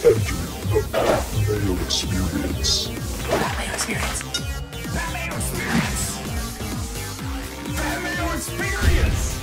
Entering the Mayo Experience. Mayo Experience. Mayo Experience. Mayo Experience.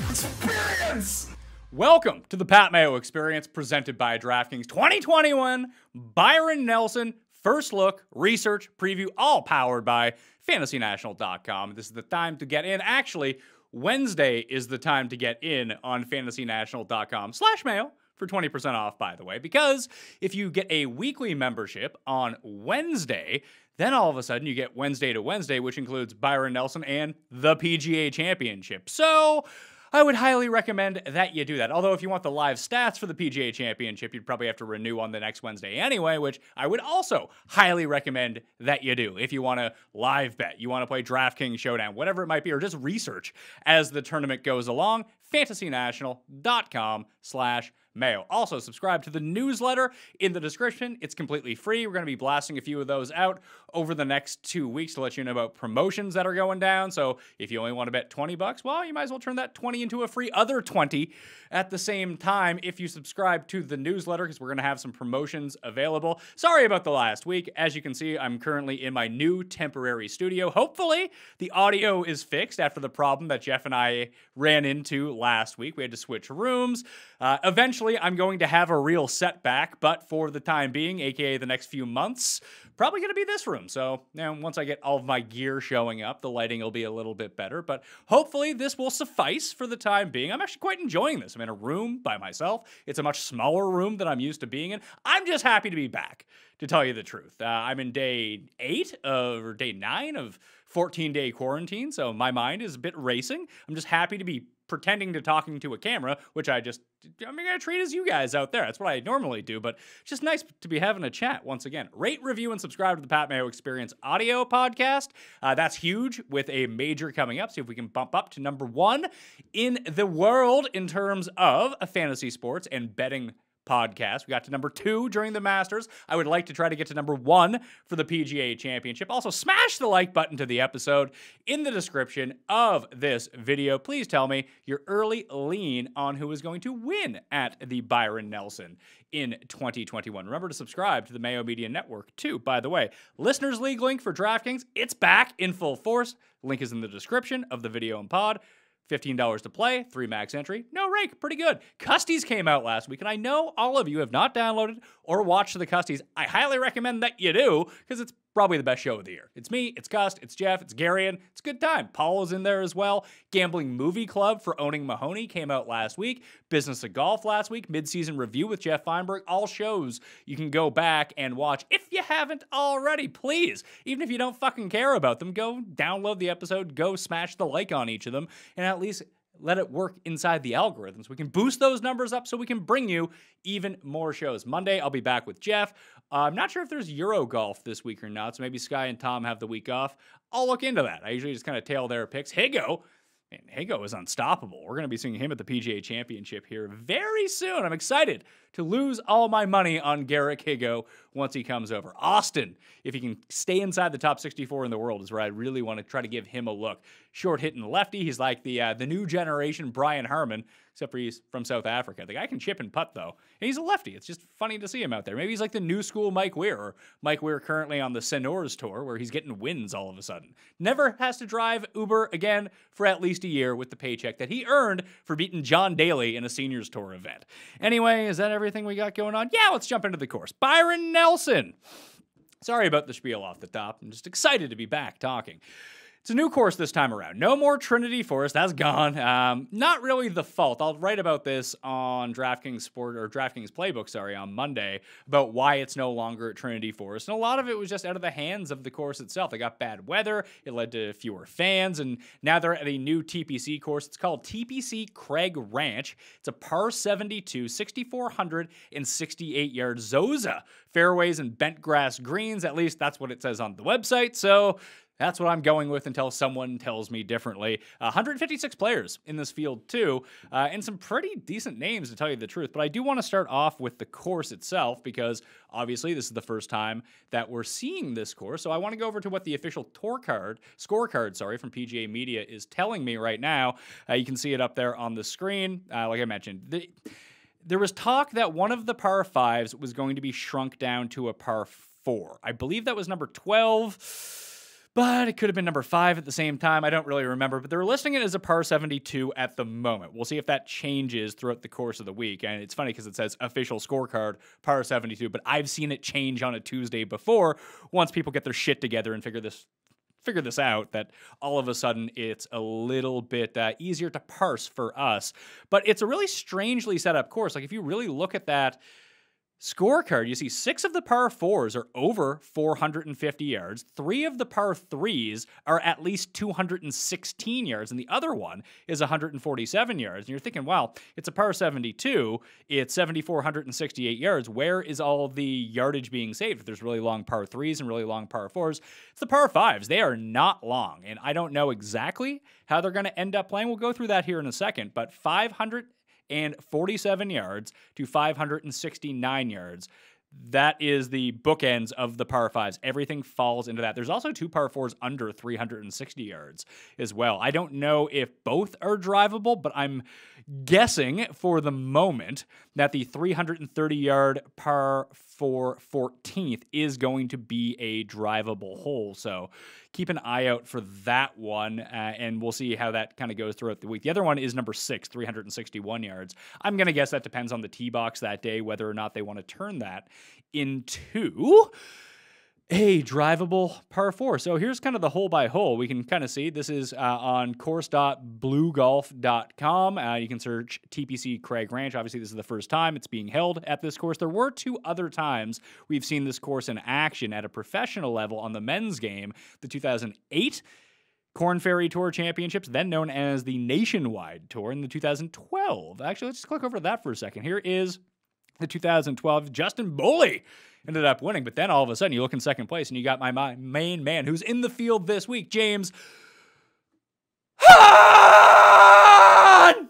Experience. Welcome to the Pat Mayo Experience presented by DraftKings 2021 Bryon Nelson First Look Research Preview, all powered by FantasyNational.com. This is the time to get in. Actually, Wednesday is the time to get in on FantasyNational.com/Mayo for 20% off, by the way, because if you get a weekly membership on Wednesday, then all of a sudden you get Wednesday to Wednesday, which includes Bryon Nelson and the PGA Championship. So I would highly recommend that you do that. Although if you want the live stats for the PGA Championship, you'd probably have to renew on the next Wednesday anyway, which I would also highly recommend that you do. If you want to live bet, you want to play DraftKings Showdown, whatever it might be, or just research as the tournament goes along, FantasyNational.com/Mayo. Also, subscribe to the newsletter in the description. It's completely free. We're going to be blasting a few of those out over the next 2 weeks to let you know about promotions that are going down. So if you only want to bet $20, well, you might as well turn that 20 into a free other 20 at the same time if you subscribe to the newsletter, because we're going to have some promotions available. Sorry about the last week. As you can see, I'm currently in my new temporary studio. Hopefully, the audio is fixed after the problem that Jeff and I ran into last week. We had to switch rooms. Eventually, I'm going to have a real setback, but for the time being, aka the next few months, probably going to be this room. So now, once I get all of my gear showing up, the lighting will be a little bit better, but hopefully this will suffice for the time being. I'm actually quite enjoying this. I'm in a room by myself. It's a much smaller room than I'm used to being in. I'm just happy to be back, to tell you the truth. I'm in day 9 of 14-day quarantine, so my mind is a bit racing. I'm just happy to be pretending to talking to a camera, which I'm going to treat as you guys out there. That's what I normally do, but it's just nice to be having a chat once again. Rate, review, and subscribe to the Pat Mayo Experience audio podcast. That's huge, with a major coming up. See if we can bump up to number 1 in the world in terms of fantasy sports and betting podcast. We got to number 2 during the Masters. I would like to try to get to number 1 for the PGA Championship. Also, smash the like button to the episode in the description of this video. Please tell me your early lean on who is going to win at the Bryon Nelson in 2021. Remember to subscribe to the Mayo Media Network too. By the way, Listeners League link for DraftKings, it's back in full force. Link is in the description of the video and pod. $15 to play, 3 max entry, no rake, pretty good. Custies came out last week, and I know all of you have not downloaded or watched the Custies. I highly recommend that you do, because it's probably the best show of the year. It's me, it's Cust, it's Jeff, it's Garion. It's a good time. Paul is in there as well. Gambling Movie Club for Owning Mahoney came out last week. Business of Golf last week. Mid-season review with Jeff Feinberg. All shows you can go back and watch if you haven't already. Please, even if you don't fucking care about them, go download the episode, go smash the like on each of them, and at least let it work inside the algorithms. We can boost those numbers up so we can bring you even more shows. Monday, I'll be back with Jeff. I'm not sure if there's Euro Golf this week or not, so maybe Sky and Tom have the week off. I'll look into that. I usually just kind of tail their picks. Higo. Man, Higo is unstoppable. We're going to be seeing him at the PGA Championship here very soon. I'm excited to lose all my money on Garrick Higo once he comes over. Austin, if he can stay inside the top 64 in the world, is where I really want to try to give him a look. Short-hitting lefty. He's like the new generation Brian Harman, except for he's from South Africa. The guy can chip and putt, though. And he's a lefty. It's just funny to see him out there. Maybe he's like the new school Mike Weir, or Mike Weir currently on the Senours Tour, where he's getting wins all of a sudden. Never has to drive Uber again for at least a year with the paycheck that he earned for beating John Daly in a Seniors Tour event. Anyway, is that everything we got going on? Yeah, let's jump into the course. Bryon Nelson. Sorry about the spiel off the top. I'm just excited to be back talking. It's a new course this time around. No more Trinity Forest. That's gone. Not really the fault. I'll write about this on DraftKings Playbook, on Monday, about why it's no longer at Trinity Forest. And a lot of it was just out of the hands of the course itself. They got bad weather. It led to fewer fans. And now they're at a new TPC course. It's called TPC Craig Ranch. It's a par 72, 6,468-yard Zoza fairways and bent grass greens. At least that's what it says on the website. So that's what I'm going with until someone tells me differently. 156 players in this field, too, and some pretty decent names, to tell you the truth. But I do want to start off with the course itself, because obviously this is the first time that we're seeing this course. So I want to go over to what the official scorecard from PGA Media is telling me right now. You can see it up there on the screen. Like I mentioned, There was talk that one of the par 5s was going to be shrunk down to a par 4. I believe that was number 12, but it could have been number 5 at the same time. I don't really remember, but they're listing it as a par 72 at the moment. We'll see if that changes throughout the course of the week. And it's funny because it says official scorecard, par 72, but I've seen it change on a Tuesday before once people get their shit together and figure this out, that all of a sudden it's a little bit easier to parse for us. But it's a really strangely set up course. Like if you really look at that scorecard, you see 6 of the par 4s are over 450 yards. 3 of the par 3s are at least 216 yards, and the other one is 147 yards. And you're thinking, wow, it's a par 72. It's 7,468 yards. Where is all the yardage being saved? If there's really long par 3s and really long par 4s, it's the par 5s. They are not long, and I don't know exactly how they're going to end up playing. We'll go through that here in a second, but 547 yards to 569 yards. That is the bookends of the par 5s. Everything falls into that. There's also 2 par 4s under 360 yards as well. I don't know if both are drivable, but I'm guessing for the moment that the 330-yard par 4 14th is going to be a drivable hole. So keep an eye out for that one, and we'll see how that kind of goes throughout the week. The other one is number 6, 361 yards. I'm going to guess that depends on the tee box that day, whether or not they want to turn that into a drivable par 4. So here's kind of the hole by hole. We can kind of see this is on course.bluegolf.com. You can search TPC Craig Ranch. Obviously, this is the first time it's being held at this course. There were 2 other times we've seen this course in action at a professional level on the men's game. The 2008 Corn Ferry Tour Championships, then known as the Nationwide Tour, in the 2012. Actually, let's just click over that for a second. Here is the 2012. Justin Boley ended up winning, but then all of a sudden you look in second place and you got my main man who's in the field this week, James Hahn!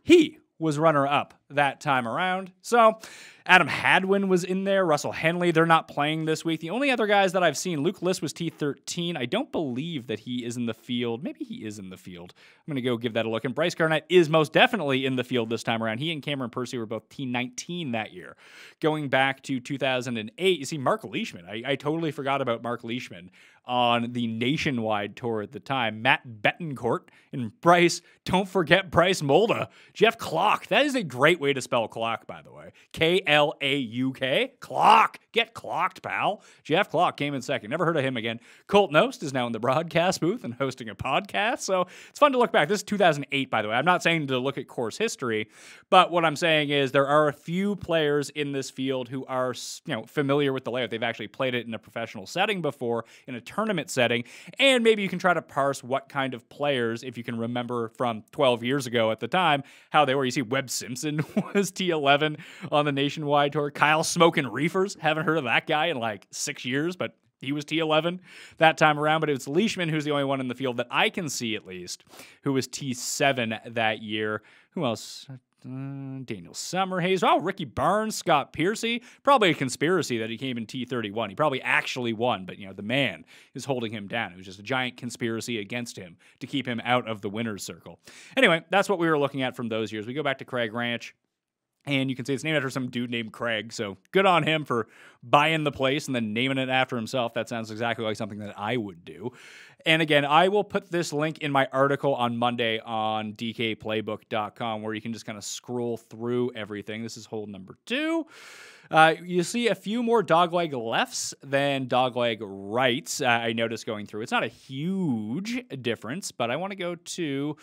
He was runner-up that time around. So Adam Hadwin was in there. Russell Henley, they're not playing this week. The only other guys that I've seen, Luke List was T13. I don't believe that he is in the field. Maybe he is in the field. I'm going to go give that a look. And Bryce Garnett is most definitely in the field this time around. He and Cameron Percy were both T19 that year. Going back to 2008, you see Mark Leishman. I totally forgot about Mark Leishman on the Nationwide Tour at the time. Matt Betancourt and Bryce. Don't forget Bryce Mulda. Jeff Clock. That is a great way to spell clock, by the way. K-L-A-U-K. Clock. Get clocked, pal. Jeff Clock came in second. Never heard of him again. Colt Knost is now in the broadcast booth and hosting a podcast. So it's fun to look back. This is 2008, by the way. I'm not saying to look at course history, but what I'm saying is there are a few players in this field who are, familiar with the layout. They've actually played it in a professional setting before, in a tournament setting, and maybe you can try to parse what kind of players, if you can remember from 12 years ago at the time, how they were. You see Webb Simpson was T11 on the Nationwide Tour. Kyle Smokin' Reefers, haven't heard of that guy in like 6 years, but he was T11 that time around. But it's Leishman who's the only one in the field that I can see, at least, who was T7 that year. Who else? Daniel Summerhays. Oh, Ricky Barnes, Scott Piercy. Probably a conspiracy that he came in T31. He probably actually won, but the man is holding him down. It was just a giant conspiracy against him to keep him out of the winner's circle. Anyway, that's what we were looking at from those years. We go back to Craig Ranch, and you can see it's named after some dude named Craig, so good on him for buying the place and then naming it after himself. That sounds exactly like something that I would do. And again, I will put this link in my article on Monday on dkplaybook.com, where you can just kind of scroll through everything. This is hole number 2. You see a few more dogleg lefts than dogleg rights, I noticed going through. It's not a huge difference, but I want to go to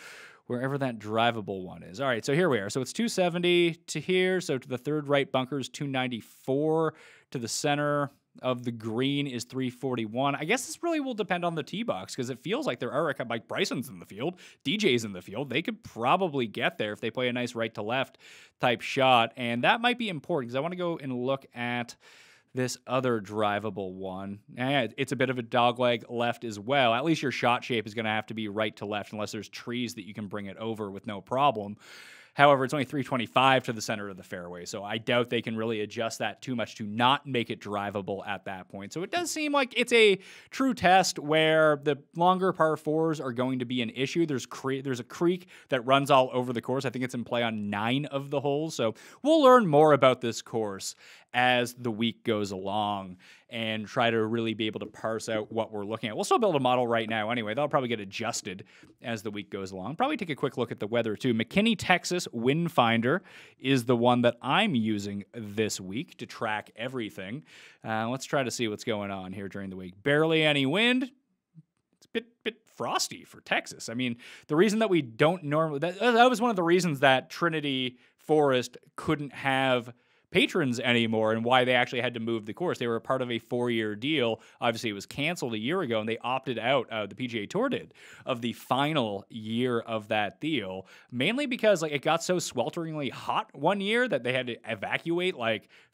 wherever that drivable one is. All right, so here we are. So it's 270 to here. So to the third right bunker is 294. To the center of the green is 341. I guess this really will depend on the tee box, because it feels like there are, like Bryson's in the field, DJ's in the field. They could probably get there if they play a nice right to left type shot. And that might be important, because I want to go and look at this other drivable one. It's a bit of a dogleg left as well. At least your shot shape is going to have to be right to left, unless there's trees that you can bring it over with no problem. However, it's only 325 to the center of the fairway, so I doubt they can really adjust that too much to not make it drivable at that point. So it does seem like it's a true test where the longer par 4s are going to be an issue. There's a creek that runs all over the course. I think it's in play on 9 of the holes, so we'll learn more about this course as the week goes along and try to really be able to parse out what we're looking at. We'll still build a model right now anyway. That'll probably get adjusted as the week goes along. Probably take a quick look at the weather too. McKinney, Texas Wind Finder is the one that I'm using this week to track everything. Let's try to see what's going on here during the week. Barely any wind. It's a bit frosty for Texas. I mean, the reason that we don't normally... That was one of the reasons that Trinity Forest couldn't have patrons anymore and why they actually had to move the course. They were a part of a 4-year deal. Obviously, it was canceled a year ago, and they opted out, the PGA Tour did, of the final year of that deal, mainly because it got so swelteringly hot one year that they had to evacuate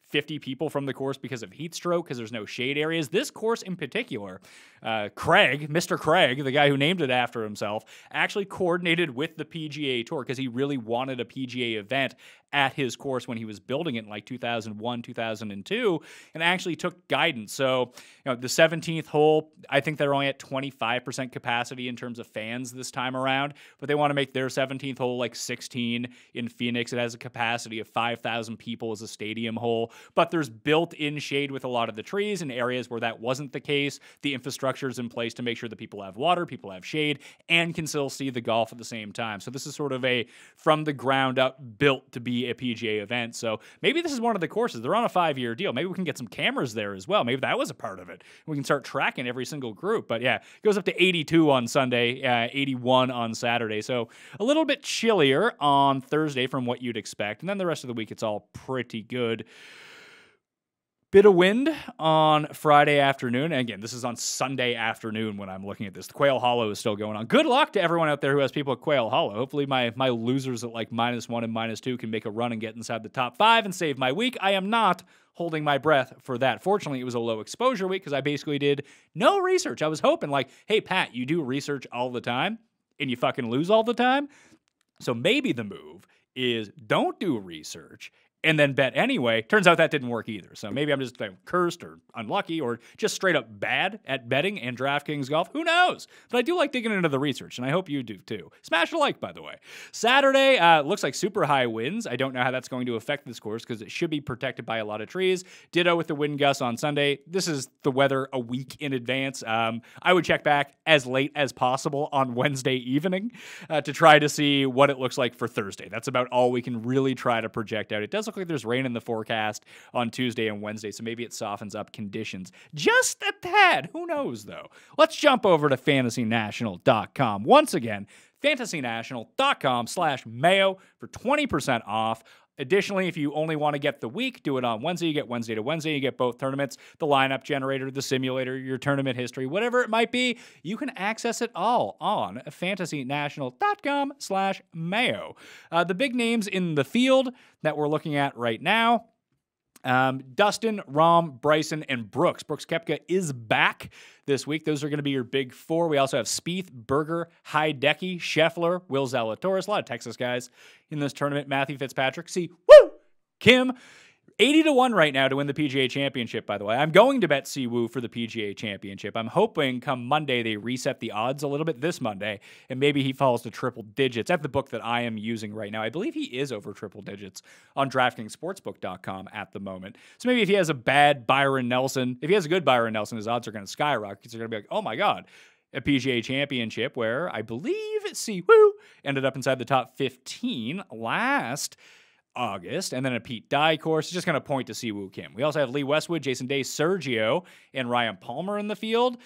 50 people from the course because of heat stroke, because there's no shade areas. This course in particular, Mr. Craig, the guy who named it after himself, actually coordinated with the PGA Tour because he really wanted a PGA event at his course when he was building it in 2001, 2002, and actually took guidance. So, the 17th hole, I think they're only at 25% capacity in terms of fans this time around, but they want to make their 17th hole 16 in Phoenix. It has a capacity of 5,000 people as a stadium hole, but there's built-in shade with a lot of the trees in areas where that wasn't the case. The infrastructure is in place to make sure that people have water, people have shade, and can still see the golf at the same time. So this is sort of a from the ground up built to be a PGA event. So maybe this is one of the courses. They're on a 5-year deal. Maybe we can get some cameras there as well. Maybe that was a part of it. We can start tracking every single group. But yeah, it goes up to 82 on Sunday, 81 on Saturday. So a little bit chillier on Thursday from what you'd expect. And then the rest of the week, it's all pretty good. Bit of wind on Friday afternoon. And again, this is on Sunday afternoon when I'm looking at this. The Quail Hollow is still going on. Good luck to everyone out there who has people at Quail Hollow. Hopefully my losers at -1 and -2 can make a run and get inside the top 5 and save my week. I am not holding my breath for that. Fortunately, it was a low exposure week because I basically did no research. I was hoping hey, Pat, you do research all the time and you fucking lose all the time. So maybe the move is don't do research and then bet anyway. Turns out that didn't work either. So maybe I'm just cursed or unlucky or just straight up bad at betting and DraftKings golf. Who knows? But I do like digging into the research, and I hope you do too. Smash a like, by the way. Saturday looks like super high winds. I don't know how that's going to affect this course because it should be protected by a lot of trees. Ditto with the wind gusts on Sunday. This is the weather a week in advance. I would check back as late as possible on Wednesday evening to try to see what it looks like for Thursday. That's about all we can really try to project out. It does look like there's rain in the forecast on Tuesday and Wednesday, so maybe it softens up conditions just a tad. Who knows, though? Let's jump over to fantasynational.com. Once again, fantasynational.com/Mayo for 20% off. Additionally, if you only want to get the week, do it on Wednesday. You get Wednesday to Wednesday. You get both tournaments, the lineup generator, the simulator, your tournament history, whatever it might be. You can access it all on fantasynational.com/Mayo. The big names in the field that we're looking at right now: Dustin, Rahm, Bryson, and Brooks. Brooks Koepka is back this week. Those are going to be your big 4. We also have Spieth, Berger, Hideki, Scheffler, Will Zalatoris. A lot of Texas guys in this tournament. Matthew Fitzpatrick, Kim. 80-1 right now to win the PGA Championship, by the way. I'm going to bet Siwoo for the PGA Championship. I'm hoping come Monday they reset the odds a little bit this Monday, and maybe he falls to triple digits. At the book that I am using right now, I believe he is over triple digits on DraftKingsSportsbook.com at the moment. So maybe if he has a bad Byron Nelson, if he has a good Byron Nelson, his odds are going to skyrocket. They're going to be like, oh my God, a PGA Championship where I believe Siwoo ended up inside the top 15 last August, and then a Pete Dye course. It's just going to point to Siwoo Kim. We also have Lee Westwood, Jason Day, Sergio, and Ryan Palmer in the field.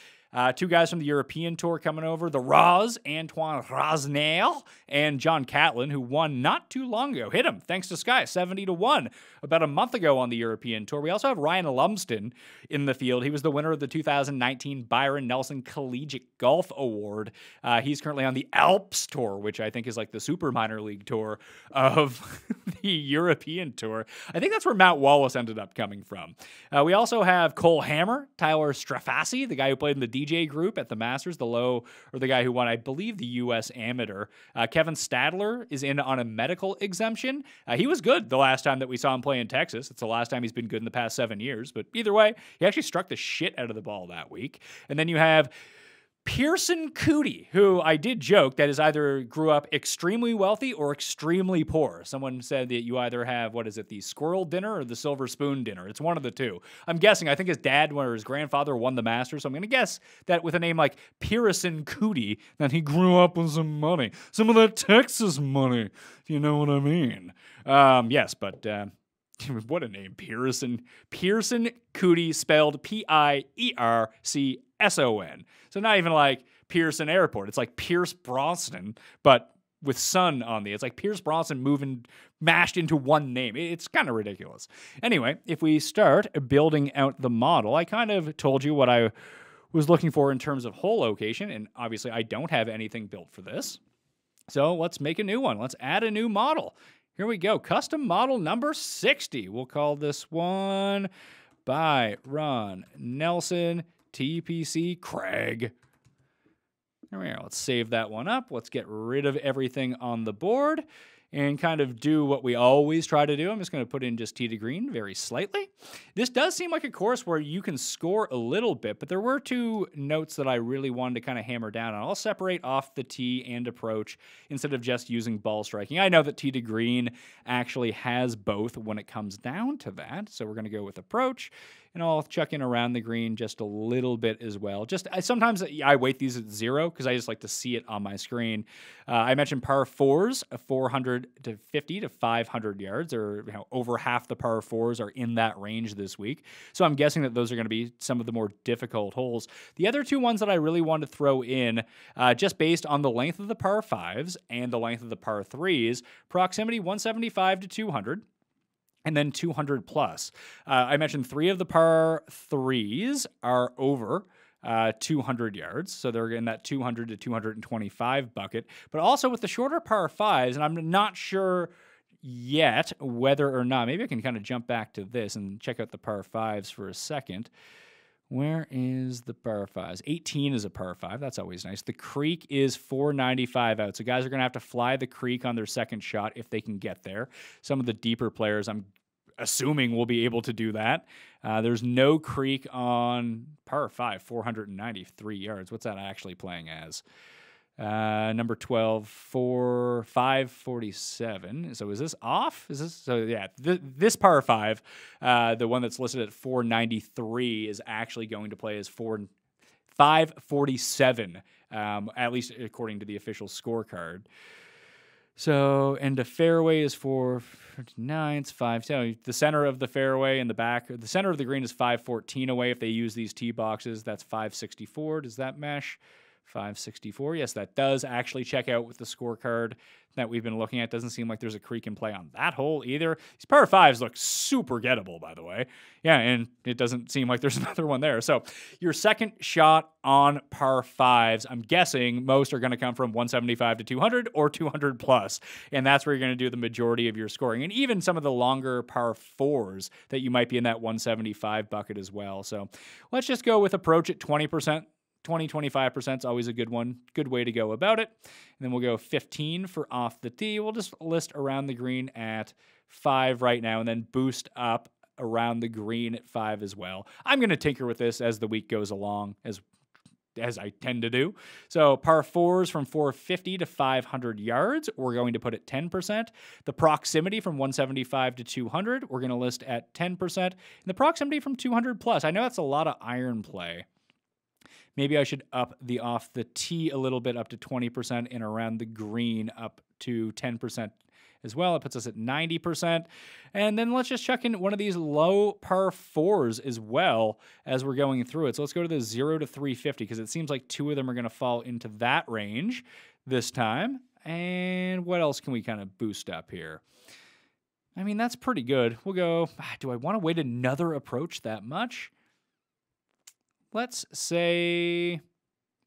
2 guys from the European Tour coming over. The Roz, Antoine Rosnell, and John Catlin, who won not too long ago. Hit him, thanks to Sky, 70-1 about a month ago on the European Tour. We also have Ryan Lumsden in the field. He was the winner of the 2019 Byron Nelson Collegiate Golf Award. He's currently on the Alps Tour, which I think is like the super minor league tour of the European Tour. I think that's where Matt Wallace ended up coming from. We also have Cole Hammer, Tyler Strafassi, the guy who played in the DJ group at the Masters, the guy who won, I believe, the U.S. Amateur. Kevin Stadler is in on a medical exemption. He was good the last time that we saw him play in Texas. It's the last time he's been good in the past 7 years. But either way, he actually struck the shit out of the ball that week. And then you have Pearson Cootie, who I did joke that is either grew up extremely wealthy or extremely poor. Someone said that you either have, the squirrel dinner or the silver spoon dinner. It's one of the two. I'm guessing, I think his dad or his grandfather won the Masters, so I'm going to guess that with a name like Pearson Cootie, that he grew up with some money. Some of that Texas money, if you know what I mean. Yes, but what a name, Pearson. Pearson Cootie, spelled Pierson. So not even like Pearson Airport. It's like Pierce Brosnan, but with son on the. It's like Pierce Brosnan mashed into one name. It's kind of ridiculous. Anyway, if we start building out the model, I kind of told you what I was looking for in terms of hole location, and obviously I don't have anything built for this. So let's make a new one. Let's add a new model. Here we go. Custom model number 60. We'll call this one Bryon Nelson TPC Craig. There we are. Let's save that one up. Let's get rid of everything on the board and kind of do what we always try to do. I'm just going to put in just tee to green very slightly. This does seem like a course where you can score a little bit, but there were two notes that I really wanted to kind of hammer down on. I'll separate off the tee and approach instead of just using ball striking. I know that tee to green actually has both when it comes down to that, so we're going to go with approach. And I'll chuck in around the green just a little bit as well. Sometimes I weight these at 0 because I just like to see it on my screen. I mentioned par 4s, 450 to 500 yards, or over half the par 4s are in that range this week. So I'm guessing that those are going to be some of the more difficult holes. The other two ones that I really want to throw in, just based on the length of the par 5s and the length of the par 3s, proximity 175 to 200. And then 200 plus. I mentioned 3 of the par 3s are over 200 yards. So they're in that 200 to 225 bucket. But also with the shorter par 5s, and I'm not sure yet whether or not, maybe I can kind of jump back to this and check out the par 5s for a second. Where is the par 5s? 18 is a par 5. That's always nice. The creek is 495 out. So guys are going to have to fly the creek on their second shot if they can get there. Some of the deeper players, I'm assuming, will be able to do that. There's no creek on par 5, 493 yards. What's that actually playing as? Number 12, 547. So is this off? This par 5, the one that's listed at 493, is actually going to play as 547, at least according to the official scorecard. So, and the fairway is 459, it's 510. The center of the fairway and the center of the green is 514 away. If they use these tee boxes, that's 564. Does that mesh? 564. Yes, that does actually check out with the scorecard that we've been looking at. Doesn't seem like there's a creek in play on that hole either. These par 5s look super gettable, by the way. Yeah, and it doesn't seem like there's another one there. So your second shot on par 5s, I'm guessing most are going to come from 175 to 200 or 200 plus. And that's where you're going to do the majority of your scoring. And even some of the longer par 4s that you might be in that 175 bucket as well. So let's just go with approach at 20%. 20-25% is always a good one. Good way to go about it. And then we'll go 15 for off the tee. We'll just list around the green at 5 right now and then boost up around the green at 5 as well. I'm going to tinker with this as the week goes along, as I tend to do. So par 4s from 450 to 500 yards, we're going to put at 10%. The proximity from 175 to 200, we're going to list at 10%. And the proximity from 200 plus, I know that's a lot of iron play. Maybe I should up the off the tee a little bit up to 20% and around the green up to 10% as well. It puts us at 90%. And then let's just chuck in one of these low par 4s as well as we're going through it. So let's go to the 0 to 350 because it seems like 2 of them are going to fall into that range this time. And what else can we kind of boost up here? I mean, that's pretty good. We'll go, do I want to wait another approach that much? Let's say,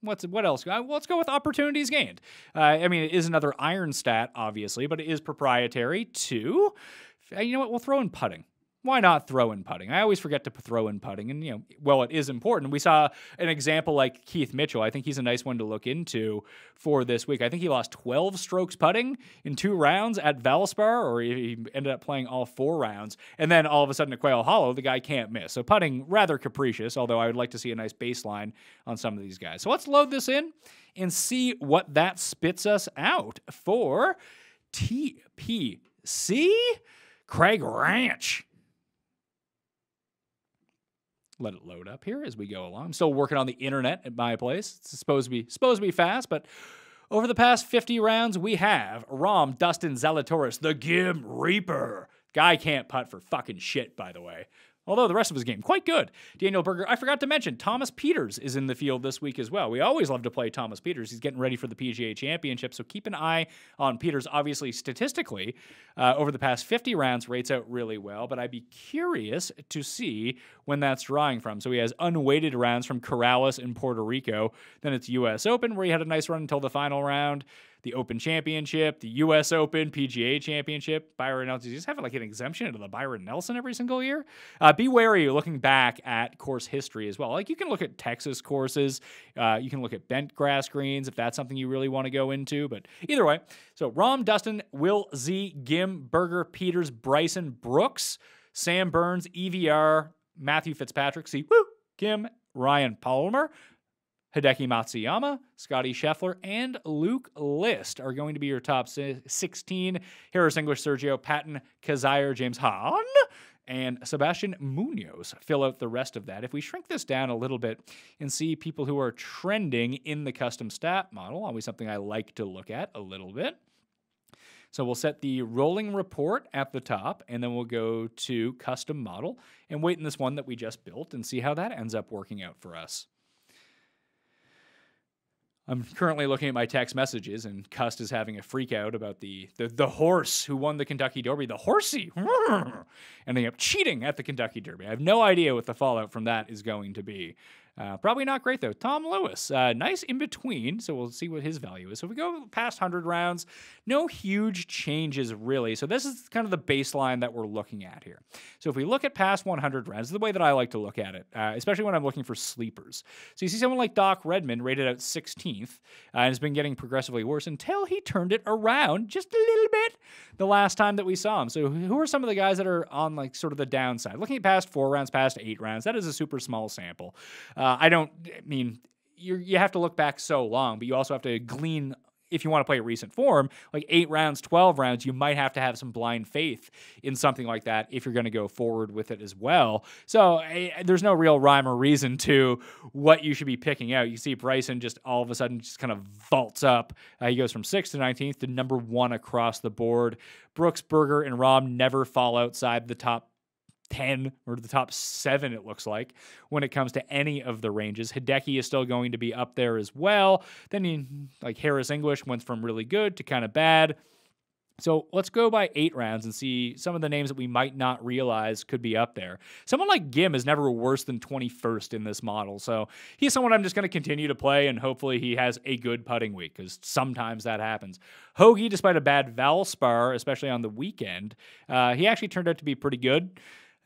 what else? Let's go with opportunities gained. I mean, it is another iron stat, obviously, but it is proprietary too. You know what? We'll throw in putting. why not throw in putting? I always forget to throw in putting, and well, it is important. We saw an example like Keith Mitchell. I think he's a nice one to look into for this week. I think he lost 12 strokes putting in 2 rounds at Valspar, or he ended up playing all 4 rounds, and then all of a sudden at Quail Hollow, the guy can't miss. So putting rather capricious, although I would like to see a nice baseline on some of these guys. So let's load this in and see what that spits us out for TPC Craig Ranch. Let it load up here as we go along. I'm still working on the internet at my place. It's supposed to be fast, but over the past 50 rounds, we have Rom Dustin Zalatoris, the Gim Reaper. Guy can't putt for fucking shit, by the way. Although the rest of his game, quite good. Daniel Berger, I forgot to mention, Thomas Pieters is in the field this week as well. We always love to play Thomas Pieters. He's getting ready for the PGA Championship, so keep an eye on Pieters. Obviously, statistically, over the past 50 rounds, rates out really well, but I'd be curious to see when that's drawing from. So he has unweighted rounds from Corrales in Puerto Rico. Then it's U.S. Open, where he had a nice run until the final round. The Open Championship, the U.S. Open, PGA Championship. Byron Nelson, you just have like an exemption into the Byron Nelson every single year. Be wary looking back at course history as well. Like you can look at Texas courses. You can look at bent grass greens if that's something you really want to go into. But either way, so Rom, Dustin, Will Z, Gim, Berger, Pieters, Bryson, Brooks, Sam Burns, EVR, Matthew Fitzpatrick, Kim, Ryan Palmer, Hideki Matsuyama, Scotty Scheffler, and Luke List are going to be your top 16. Harris English, Sergio Patton, Kazire, James Hahn, and Sebastian Munoz fill out the rest of that. If we shrink this down a little bit and see people who are trending in the custom stat model, always something I like to look at a little bit. So we'll set the rolling report at the top, and then we'll go to custom model and wait in this one that we just built and see how that ends up working out for us. I'm currently looking at my text messages, and Cust is having a freak out about the horse who won the Kentucky Derby, the horsey, ending up cheating at the Kentucky Derby. I have no idea what the fallout from that is going to be. Probably not great, though. Tom Lewis, nice in between, so we'll see what his value is. So if we go past 100 rounds, no huge changes, really. So this is kind of the baseline that we're looking at here. So if we look at past 100 rounds, this is the way that I like to look at it, especially when I'm looking for sleepers. So you see someone like Doc Redman rated out 16th, and has been getting progressively worse until he turned it around just a little bit the last time that we saw him. So who are some of the guys that are on like sort of the downside? Looking at past 4 rounds, past 8 rounds, that is a super small sample. You have to look back so long, but you also have to glean, if you want to play recent form, like 8 rounds, 12 rounds, you might have to have some blind faith in something like that if you're going to go forward with it as well. So there's no real rhyme or reason to what you should be picking out. You see Bryson just all of a sudden just kind of vaults up. He goes from 6th to 19th to number 1 across the board. Brooks, Berger, and Rom never fall outside the top 10 or the top 7, it looks like, when it comes to any of the ranges. Hideki is still going to be up there as well. Then like Harris English went from really good to kind of bad. So let's go by 8 rounds and see some of the names that we might not realize could be up there. Someone like Gim is never worse than 21st in this model. So he's someone I'm just going to continue to play, and hopefully he has a good putting week, because sometimes that happens. Hoagie, despite a bad Valspar, especially on the weekend, he actually turned out to be pretty good.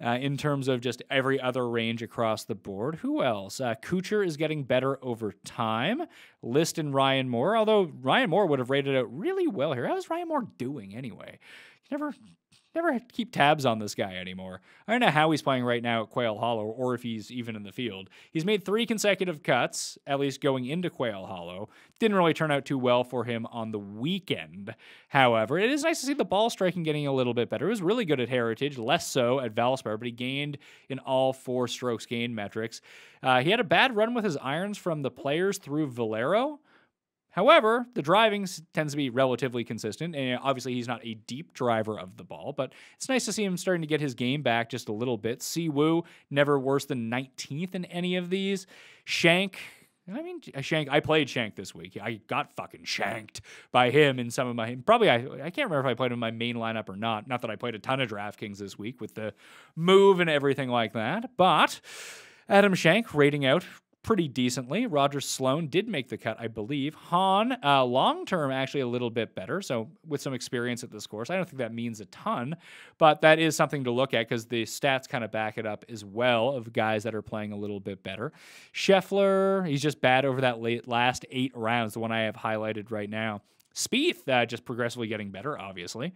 In terms of just every other range across the board. Who else? Kuchar is getting better over time. List and Ryan Moore, although Ryan Moore would have rated out really well here. How's Ryan Moore doing anyway? Never keep tabs on this guy anymore. I don't know how he's playing right now at Quail Hollow, or if he's even in the field. He's made 3 consecutive cuts, at least going into Quail Hollow. Didn't really turn out too well for him on the weekend. However, it is nice to see the ball striking getting a little bit better. He was really good at Heritage, less so at Valspar, but he gained in all 4 strokes gain metrics. He had a bad run with his irons from the Players through Valero. However, the driving tends to be relatively consistent, and obviously he's not a deep driver of the ball, but it's nice to see him starting to get his game back just a little bit. Siwoo, never worse than 19th in any of these. Shank, I played Shank this week. I got fucking shanked by him in some of my, I can't remember if I played him in my main lineup or not. Not that I played a ton of DraftKings this week with the move and everything like that, but Adam Shank rating out pretty decently. Roger Sloan did make the cut, I believe. Hahn, long-term, actually a little bit better. So with some experience at this course, I don't think that means a ton, but that is something to look at because the stats kind of back it up as well of guys that are playing a little bit better. Scheffler, he's just bad over that last 8 rounds, the one I have highlighted right now. Spieth, just progressively getting better, obviously.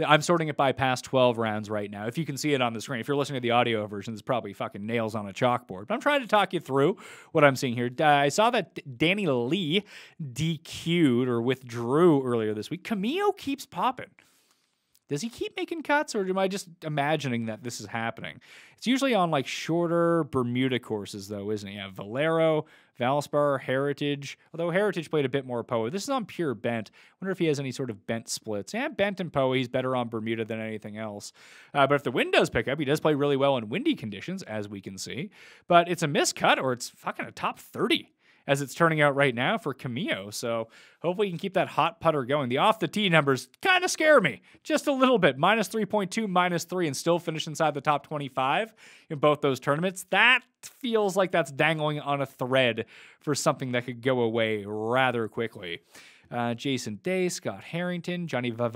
I'm sorting it by past 12 rounds right now. If you can see it on the screen. If you're listening to the audio version, it's probably fucking nails on a chalkboard. But I'm trying to talk you through what I'm seeing here. I saw that Danny Lee DQ'd or withdrew earlier this week. Camillo keeps popping. Does he keep making cuts, or am I just imagining that this is happening? It's usually on like shorter Bermuda courses, though, isn't it? Yeah, Valero, Valspar, Heritage. Although Heritage played a bit more POA. This is on pure bent. Wonder if he has any sort of bent splits. Yeah, bent and POA, he's better on Bermuda than anything else. But if the wind does pick up, he does play really well in windy conditions, as we can see. But it's a miscut, or it's fucking a top 30. As it's turning out right now for Camillo. So hopefully you can keep that hot putter going. The off-the-tee numbers kind of scare me just a little bit. Minus 3.2, minus 3, and still finish inside the top 25 in both those tournaments. That feels like that's dangling on a thread for something that could go away rather quickly. Jason Day, Scott Harrington, Johnny Vegas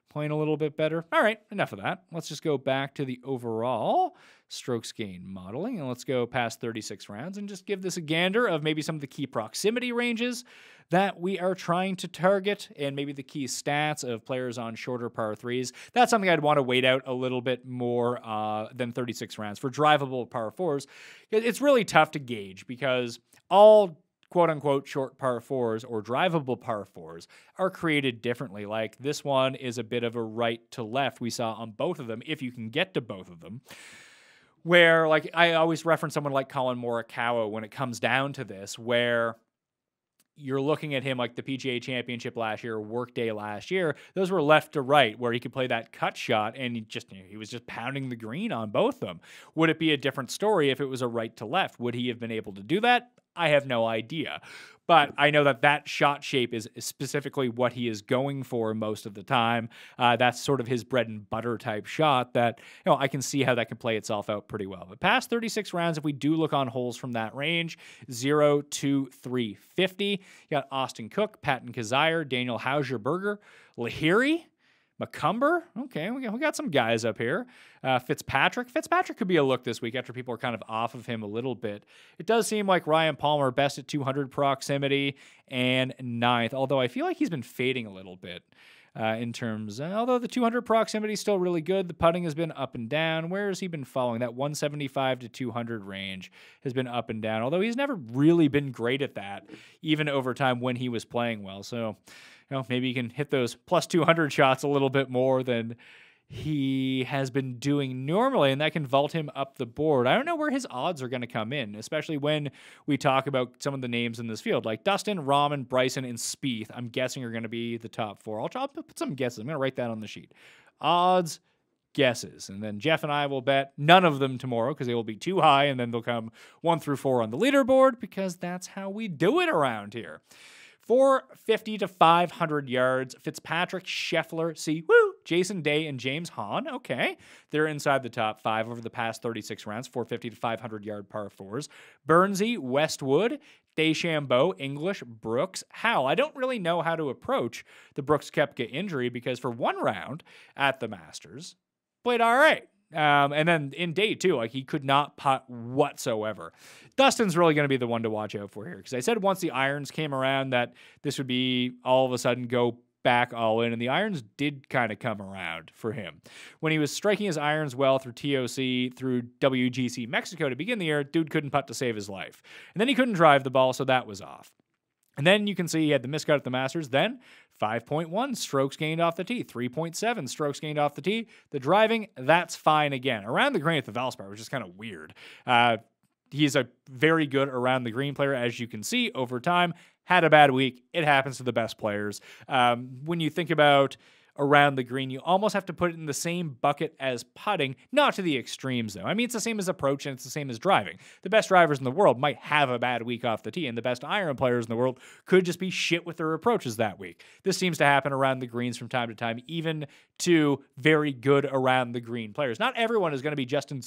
playing a little bit better. All right, enough of that. Let's just go back to the overall strokes gain modeling, and let's go past 36 rounds and just give this a gander of maybe some of the key proximity ranges that we are trying to target and maybe the key stats of players on shorter par 3s. That's something I'd want to wait out a little bit more than 36 rounds. For drivable par 4s, it's really tough to gauge because all quote-unquote short par 4s or drivable par 4s are created differently. Like this one is a bit of a right to left we saw on both of them, if you can get to both of them. Where, like, I always reference someone like Colin Morikawa when it comes down to this, where you're looking at him like the PGA Championship last year, Workday last year. Those were left to right, where he could play that cut shot, and he was just pounding the green on both of them. Would it be a different story if it was a right to left? Would he have been able to do that? I have no idea. But I know that that shot shape is specifically what he is going for most of the time. That's sort of his bread and butter type shot that, I can see how that can play itself out pretty well. But past 36 rounds, if we do look on holes from that range, 0 to 350. You got Austin Cook, Patton Kizzire, Daniel Hauser-Berger, Lahiri, McCumber. Okay, we got some guys up here. Fitzpatrick could be a look this week after people are kind of off of him a little bit. It does seem like Ryan Palmer best at 200 proximity and 9th, although I feel like he's been fading a little bit in terms. Although the 200 proximity is still really good, the putting has been up and down. Where has he been following? That 175 to 200 range has been up and down, although he's never really been great at that, even over time when he was playing well. So, maybe he can hit those plus 200 shots a little bit more than he has been doing normally, and that can vault him up the board. I don't know where his odds are going to come in, especially when we talk about some of the names in this field, like Dustin, Rahman, Bryson, and Spieth. I'm guessing are going to be the top 4. I'll put some guesses. I'm going to write that on the sheet. Odds, guesses. And then Jeff and I will bet none of them tomorrow because they will be too high, and then they'll come 1 through 4 on the leaderboard because that's how we do it around here. 450 to 500 yards. Fitzpatrick, Scheffler, Jason Day, and James Hahn. Okay. They're inside the top 5 over the past 36 rounds, 450 to 500 yard par 4s. Burnsy, Westwood, DeChambeau, English, Brooks, Howell. I don't really know how to approach the Brooks Koepka injury because for one round at the Masters, played all right. And then in day 2, he could not putt whatsoever. Dustin's really going to be the one to watch out for here because I said once the irons came around that this would be all of a sudden go back all in, and the irons did kind of come around for him. When he was striking his irons well through TOC, through WGC Mexico to begin the year, dude couldn't putt to save his life. And then he couldn't drive the ball, so that was off. And then you can see he had the miscut at the Masters. Then 5.1 strokes gained off the tee, 3.7 strokes gained off the tee. The driving, that's fine again. Around the green at the Valspar was just kind of weird. He's a very good around the green player, as you can see over time. Had a bad week. It happens to the best players. When you think about around the green, you almost have to put it in the same bucket as putting, not to the extremes, though. I mean, it's the same as approach and it's the same as driving. The best drivers in the world might have a bad week off the tee, and the best iron players in the world could just be shit with their approaches that week. This seems to happen around the greens from time to time, even to very good around the green players. Not everyone is going to be Justin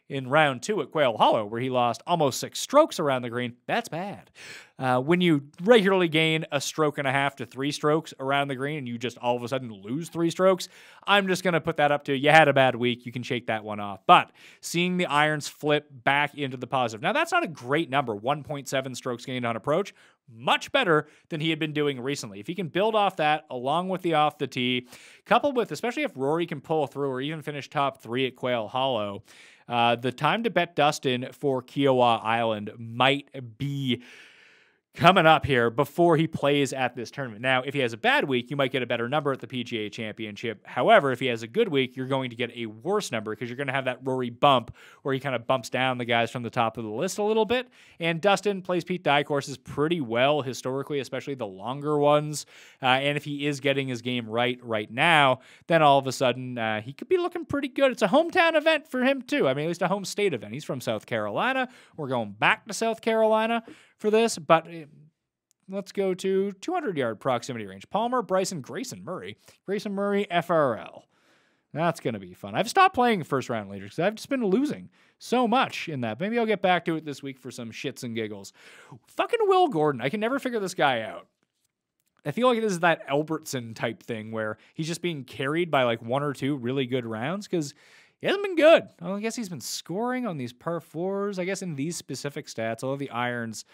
in round 2 at Quail Hollow, where he lost almost 6 strokes around the green. That's bad. When you regularly gain a stroke and a half to 3 strokes around the green and you just all of a sudden lose 3 strokes, I'm just going to put that up to you had a bad week. You can shake that one off. But seeing the irons flip back into the positive. Now, that's not a great number, 1.7 strokes gained on approach. Much better than he had been doing recently. If he can build off that along with the off the tee, coupled with, especially if Rory can pull through or even finish top 3 at Quail Hollow, the time to bet Dustin for Kiowa Island might be coming up here before he plays at this tournament. Now, if he has a bad week, you might get a better number at the PGA Championship. However, if he has a good week, you're going to get a worse number because you're going to have that Rory bump where he kind of bumps down the guys from the top of the list a little bit. And Dustin plays Pete Dye courses pretty well historically, especially the longer ones. And if he is getting his game right now, then all of a sudden he could be looking pretty good. It's a hometown event for him too. I mean, at least a home state event. He's from South Carolina. We're going back to South Carolina for this, but let's go to 200-yard proximity range. Palmer, Bryson, Grayson Murray. Grayson Murray, FRL. That's going to be fun. I've stopped playing first-round leaders because I've just been losing so much in that. Maybe I'll get back to it this week for some shits and giggles. Fucking Will Gordon. I can never figure this guy out. I feel like this is that Albertson type thing where he's just being carried by like 1 or 2 really good rounds because he hasn't been good. Well, I guess he's been scoring on these par 4s. I guess in these specific stats, although the irons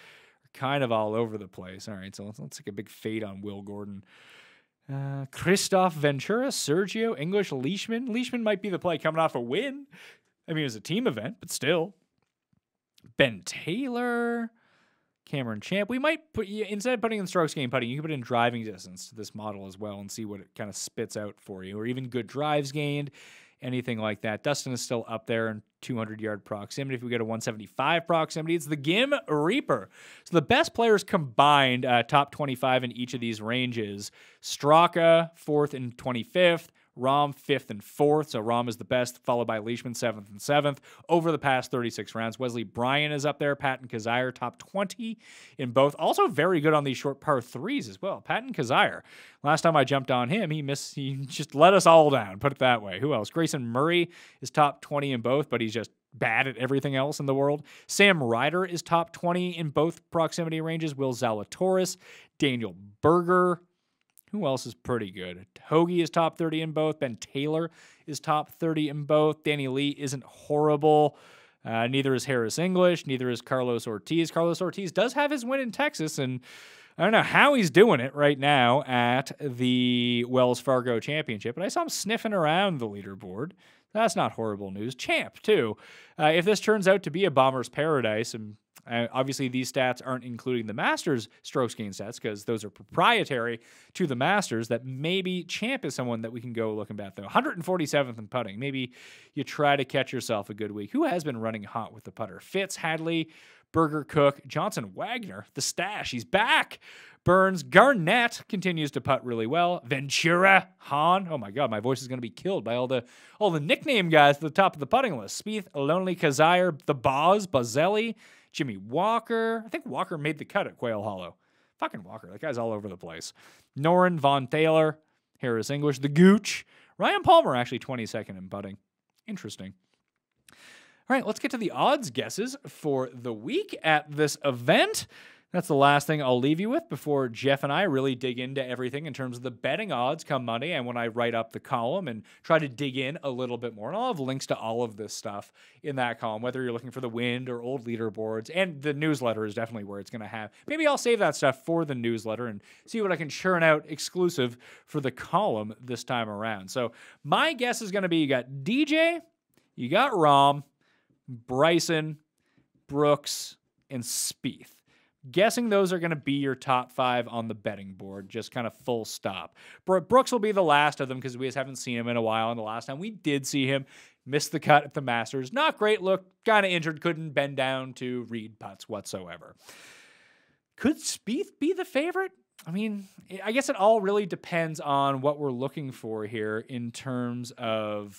are kind of all over the place. All right, so let's take a big fade on Will Gordon. Christoph Ventura, Sergio, English, Leishman. Leishman might be the play coming off a win. I mean, it was a team event, but still. Ben Taylor, Cameron Champ. We might put, instead of putting in strokes gained putting, you can put in driving distance to this model as well and see what it kind of spits out for you, or even good drives gained. Anything like that. Dustin is still up there in 200-yard proximity. If we get a 175 proximity, it's the Gim Reaper. So the best players combined, top 25 in each of these ranges. Straka, 4th and 25th. Rahm, 5th and 4th. So Rahm is the best, followed by Leishman, 7th and 7th. Over the past 36 rounds, Wesley Bryan is up there. Patton Kizzire, top 20 in both. Also very good on these short par 3s as well. Patton Kizzire. Last time I jumped on him, he just let us all down, put it that way. Who else? Grayson Murray is top 20 in both, but he's just bad at everything else in the world. Sam Ryder is top 20 in both proximity ranges. Will Zalatoris, Daniel Berger. Who else is pretty good? Hoagie is top 30 in both. Ben Taylor is top 30 in both. Danny Lee isn't horrible. Neither is Harris English. Neither is Carlos Ortiz. Carlos Ortiz does have his win in Texas, and I don't know how he's doing it right now at the Wells Fargo Championship, but I saw him sniffing around the leaderboard. That's not horrible news. Champ, too. If this turns out to be a bomber's paradise, and obviously these stats aren't including the Masters strokes gain stats because those are proprietary to the Masters, that maybe Champ is someone that we can go looking at, though. 147th in putting. Maybe you try to catch yourself a good week. Who has been running hot with the putter? Fitz, Hadley, Berger, Cook, Johnson, Wagner, the stash. He's back. Burns, Garnett continues to putt really well. Ventura, Hahn. Oh my God, my voice is going to be killed by all the nickname guys at the top of the putting list. Spieth, Lonely Kazire, the Boz, Bozzelli, Jimmy Walker. I think Walker made the cut at Quail Hollow. Fucking Walker, that guy's all over the place. Noren, Von Taylor, Harris English, the Gooch. Ryan Palmer actually 22nd in putting. Interesting. All right, let's get to the odds guesses for the week at this event. That's the last thing I'll leave you with before Jeff and I really dig into everything in terms of the betting odds come Monday and when I write up the column and try to dig in a little bit more. And I'll have links to all of this stuff in that column, whether you're looking for the wind or old leaderboards. And the newsletter is definitely where it's going to have. Maybe I'll save that stuff for the newsletter and see what I can churn out exclusive for the column this time around. So my guess is going to be you got DJ, you got Rahm, Bryson, Brooks, and Spieth. Guessing those are going to be your top 5 on the betting board, just kind of full stop. Brooks will be the last of them because we just haven't seen him in a while, and the last time we did see him, missed the cut at the Masters. Not great look, kind of injured, couldn't bend down to read putts whatsoever. Could Spieth be the favorite? I mean, I guess it all really depends on what we're looking for here in terms of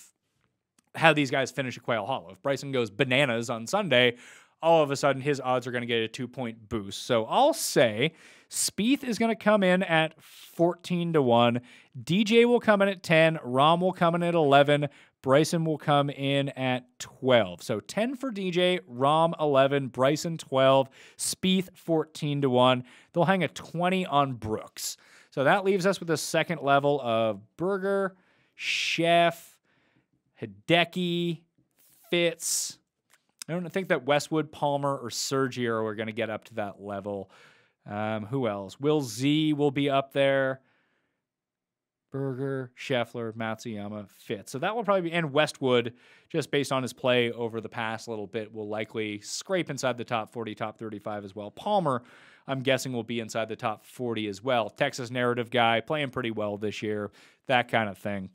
how these guys finish at Quail Hollow. If Bryson goes bananas on Sunday, all of a sudden his odds are going to get a 2-point boost. So I'll say Spieth is going to come in at 14-1. DJ will come in at 10. Rahm will come in at 11. Bryson will come in at 12. So 10 for DJ, Rahm 11, Bryson 12, Spieth 14-1. They'll hang a 20 on Brooks. So that leaves us with the second level of Berger, Chef, Hideki, Fitz. I don't think that Westwood, Palmer, or Sergio are going to get up to that level. Who else? Will Z will be up there. Berger, Scheffler, Matsuyama, Fitz. So that will probably be, and Westwood, just based on his play over the past little bit, will likely scrape inside the top 40, top 35 as well. Palmer, I'm guessing, will be inside the top 40 as well. Texas narrative guy, playing pretty well this year, that kind of thing.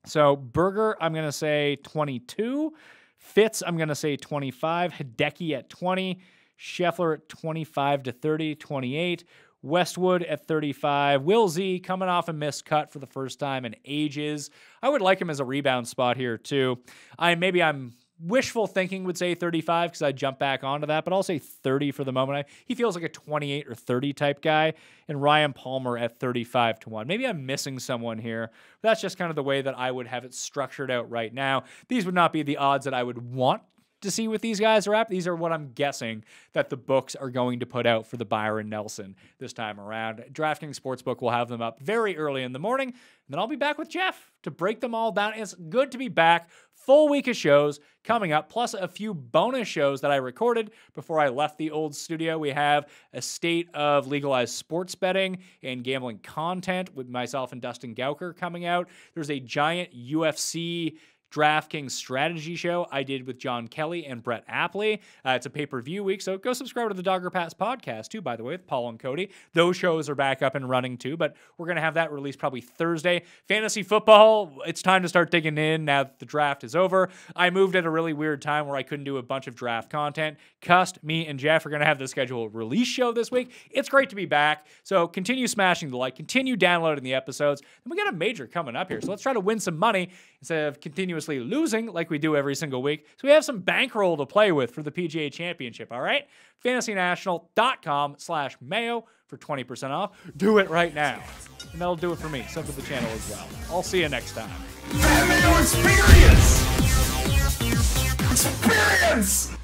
So Berger, I'm going to say 22. Fitz, I'm going to say 25. Hideki at 20. Scheffler at 25 to 30, 28. Westwood at 35. Will Z coming off a missed cut for the first time in ages. I would like him as a rebound spot here too. Maybe I'm wishful thinking would say 35 because I jump back onto that, but I'll say 30 for the moment. He feels like a 28 or 30 type guy. And Ryan Palmer at 35-1. Maybe I'm missing someone here. But that's just kind of the way that I would have it structured out right now. These would not be the odds that I would want to see what these guys are at. These are what I'm guessing that the books are going to put out for the Bryon Nelson this time around. DraftKings Sportsbook will have them up very early in the morning, and then I'll be back with Jeff to break them all down. It's good to be back. Full week of shows coming up, plus a few bonus shows that I recorded before I left the old studio. We have a state of legalized sports betting and gambling content with myself and Dustin Gauker coming out. There's a giant UFC DraftKings strategy show I did with John Kelly and Brett Apley. It's a pay-per-view week, so go subscribe to the Dogger Pass podcast too, by the way, with Paul and Cody. Those shows are back up and running too, but we're going to have that released probably Thursday. Fantasy football, it's time to start digging in now that the draft is over. I moved at a really weird time where I couldn't do a bunch of draft content. Cust, me, and Jeff are going to have the scheduled release show this week. It's great to be back, so continue smashing the like, continue downloading the episodes, and we got a major coming up here, so let's try to win some money instead of continuously losing like we do every single week. So we have some bankroll to play with for the PGA Championship, all right? FantasyNational.com/Mayo for 20% off. Do it right now. And that'll do it for me. Sub to the channel as well. I'll see you next time. Mayo experience! Experience!